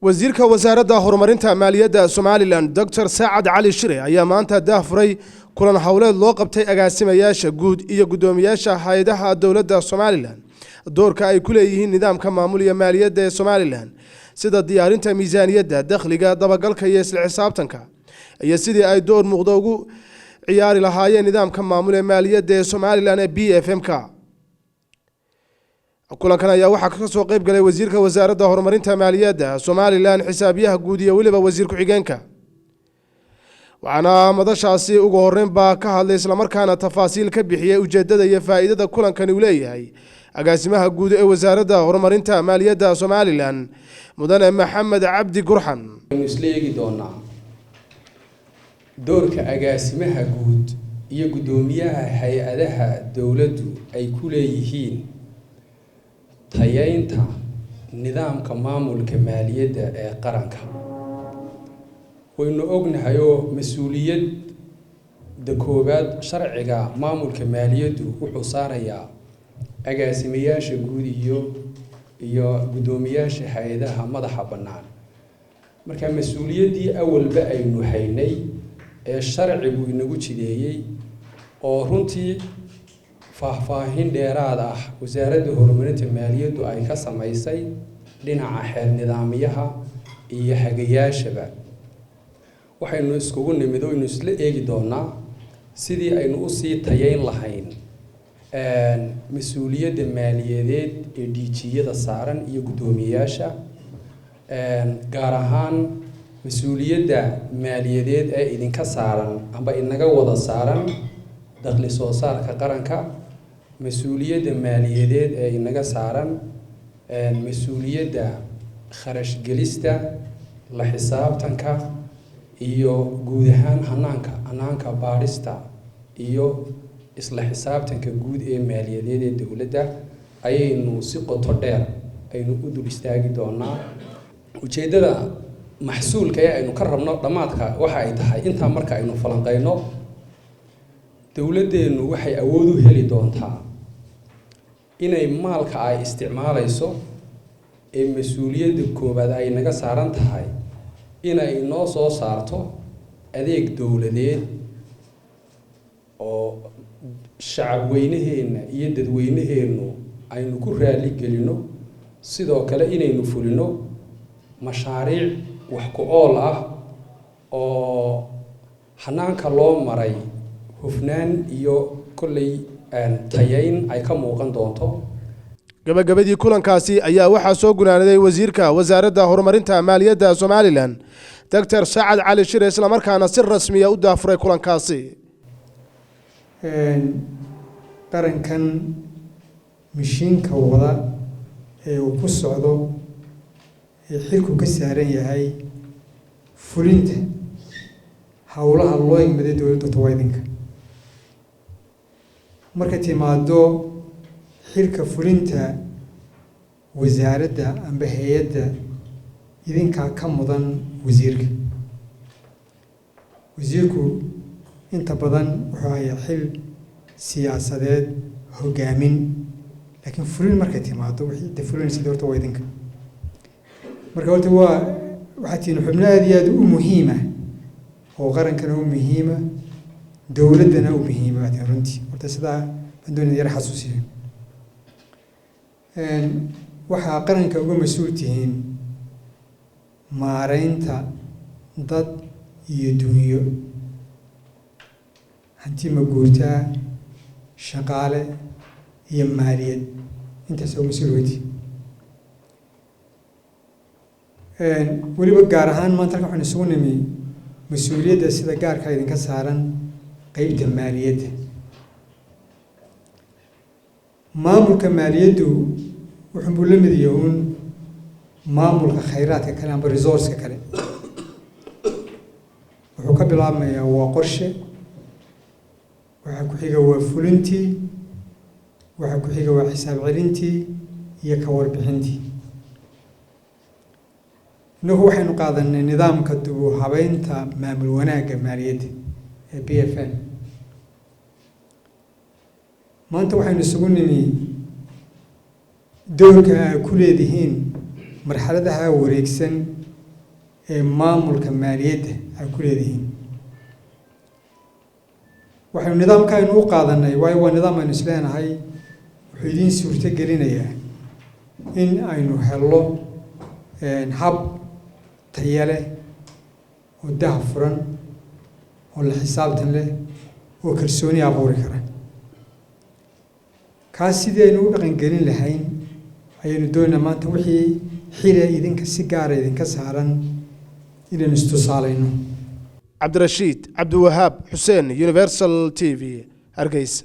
wasiirka wasaaradda horumarinta maaliyadda Somaliland Dr. Saad Ali Shire ayaa maanta daahfuray kulan hawleed loo qabtay agaasimayaasha guud iyo gudoomiyaasha hay'adaha dawladda Somaliland doorka ay ku leeyihiin nidaamka maamulka maaliyadda ee Somaliland sida diyaarinta miisaaniyadda dakhliga dabagalka iyo isla xisaabtanka iyo sidii ay door muuqda ugu ciyaari lahaayeen nidaamka maamulka maaliyadda ee Somaliland ee BFMka kulankan ayaa waxa ka soo qayb galay wasiirka wasaaradda horumarinta maaliyadda Somaliland xisaabiyaha guud iyo waliba wasiir ku xigeenka waxaana madashaasi ugu horreyn baa ka hadlay isla markaana tafaasiil ka bixiyay ujeedada iyo faa'iidada kulankan uu leeyahay agaasimaha guud ee wasaaradda horumarinta maaliyadda Somaliland mudane Maxamed Cabdi Gurxan isleegi doonaa doorka agaasimaha guud iyo gudoomiyaha hay'adaha dawladdu ay ku leeyihiin tayaynta nidaamka maamulka maaliyadda ee qaranka waynu ognahay oo mas'uuliyadda koobaad sharciga maamulka maaliyaddu wuxuu saarayaa agaasimayaasha guud iyo gudoomiyaasha hay'adaha madaxa bannaan marka mas'uuliyaddii awalba aynu haynay ee sharcigu inagu jideeyay oo runtii faahfaahin dheeraad ah wasaaradda horumarinta maaliyaddu ay ka samaysay dhinaca xeer nidaamyaha iyo hagayaashaba waxaynu iskugu nimid oo isla eegi doonaa sidii aynu u sii tayayn lahayn mas'uuliyadda maaliyadeed ee DG-yada saaran iyo gudoomiyaasha gaar ahaan mas'uuliyadda maaliyadeed ee idinka saaran amba inaga wada saaran dakhli soo saarka qaranka mas'uuliyadda maaliyadeed ee inaga saaran mas'uuliyadda kharash gelista la xisaabtanka iyo guud ahaan hanaanka baarista iyo isla xisaabtanka guud ee maaliyadeed ee dawladda ayaynu si qoto dheer aynu u dul istaagi doonaa ujeedada maxsuulka ee aynu ka rabno dhamaadka waxa ay tahay inta marka aynu falanqeyno dawladdeenu waxay awood u heli doontaa inay maalka ay isticmaalayso ee mas'uuliyadda koobaad ay naga saaran tahay inay noo soo saarto adeeg dawladeed oo shacab weynaheena iyo dadweynaheenu aynu ku raali gelino sidoo kale inaynu fulino mashaariic wax ku ool ah oo hanaanka loo maray hufnaan iyo kulley tayayn ay ka muuqan doonto gabagabadii kulankaasi ayaa waxaa soo gunaanaday wasiirka wasaaradda horumarinta maaliyadda Somaliland Dr. Saad Ali Shire isla markaana si rasmi ah u daafuray kulankaasi qarankan mishiinka wada ee uu ku socdo ee xilku ka saaran yahay fulinta hawlaha loo igmaday dawladda tawaaydinka marka timaado xilka fulinta wasaaradda amba hay'adda idinka ka mudan wasiirku inta badan wuxuu hayaa xil siyaasadeed hogaamin laakiin fulin markay timaado wixii fulinaysa dawladda waa idinka marka horta waxaa tihiin xubno aad iyo aad u muhiima oo qarankana u muhiima dawladdana u muhiima waa runtii horta sidaa baan doonaya yar xasuusiyo waxaa qaranka uga mas-uul tihiin maareynta dad iyo dunyo hanti maguurtaa shaqaale iyo maaliyad intaas oo mas-uul wati weliba gaar ahaan maanta halkan waxaan isugu nimi mas-uuliyadda sida gaarka idinka saaran qeybta maaliyadda maamulka maaliyaddu wuxuu la mid yahay maamulka khayraadka kale amba resource kale wuxuu ka bilaabmayaa waa qorshe waxa ku xiga waa fulintii waxa ku xiga waa xisaab celintii iyo ka warbixintii inagu waxaynu qaadanay nidaamka dib u habeynta maamul wanaagga maaliyadda ee BFM maanta waxaynu isugu nimi doorka ay ku leedihiin marxaladaha wareegsan ee maamulka maaliyadda ay ku leeyihiin waxaynu nidaamka aynu u qaadanay waayo waa nidaam aynu isleenahay wuxuu idiin suurto gelinayaa in aynu helno hab tayo leh oo daahfuran oo la xisaabtan leh oo kalsooni abuuri kara kaas sidii aynu u dhaqangelin lahayn ayaynu doonaynaa maanta wixii xili idinka si gaara idinka saaran inaynu istusaalayno. cabdirashiid cabdiwahaab xuseen Universal TV Hargeysa.